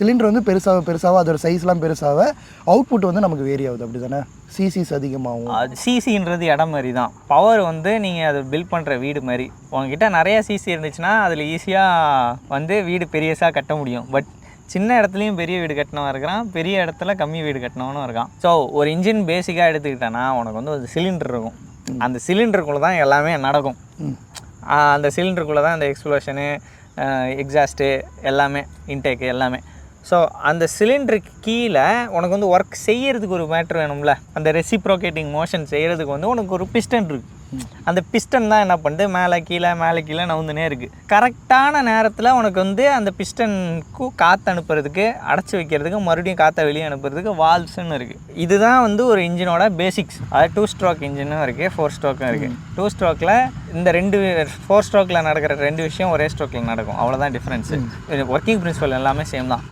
Cylinder வந்து பெருசாக அதோட சைஸ்லாம் பெருசாக அவுட்புட் வந்து நமக்கு வேரி ஆகுது அப்படி தானே? சிசிஸ் அதிகமாகும். அது சிசின்றது இடம் மாதிரி தான். பவர் வந்து நீங்கள் அதை பில்ட் பண்ணுற வீடு மாதிரி. உங்ககிட்ட நிறையா சிசி இருந்துச்சுன்னா அதில் ஈஸியாக வந்து வீடு பெரியசாக கட்ட முடியும். பட் சின்ன இடத்துலையும் பெரிய வீடு கட்டினவன் இருக்கிறான், பெரிய இடத்துல கம்மி வீடு கட்டினவனும் இருக்கான். ஸோ ஒரு இன்ஜின் பேசிக்காக எடுத்துக்கிட்டேன்னா உனக்கு வந்து ஒரு சிலிண்டர் இருக்கும். அந்த சிலிண்டருக்குள்ளே தான் எல்லாமே நடக்கும். அந்த சிலிண்டருக்குள்ளே தான் அந்த எக்ஸ்ப்ளோஷனு, எக்ஸாஸ்ட்டு, எல்லாமே இன்டேக்கு எல்லாமே. ஸோ அந்த சிலிண்டருக்கு கீழே உனக்கு வந்து ஒர்க் செய்கிறதுக்கு ஒரு மேட்ரு வேணும்ல. அந்த ரெசிப்ரோகேட்டிங் மோஷன் செய்கிறதுக்கு வந்து உனக்கு ஒரு பிஸ்டன் இருக்குது. அந்த பிஸ்டன் தான் என்ன பண்ணுது, மேலே கீழே நவுந்துனே இருக்குது. கரெக்டான நேரத்தில் உனக்கு வந்து அந்த பிஸ்டனுக்கு காற்று அனுப்புறதுக்கு, அடைச்சி வைக்கிறதுக்கு, மறுபடியும் காற்றை வெளியே அனுப்புறதுக்கு வால்வ்ஸ்ன்னு இருக்குது. இதுதான் வந்து ஒரு இன்ஜினோட பேசிக்ஸ். அதாவது 2 ஸ்ட்ரோக் இன்ஜினும் இருக்குது, 4 ஸ்ட்ரோக்கும் இருக்குது. 2 ஸ்ட்ரோக்கில் இந்த 4 ஸ்ட்ரோக்கில் நடக்கிற 2 விஷயம் ஒரே ஸ்ட்ரோக்கில் நடக்கும். அவ்வளோதான் டிஃப்ரென்ஸு. ஒர்க்கிங் பிரின்சிபல் எல்லாமே சேம் தான்.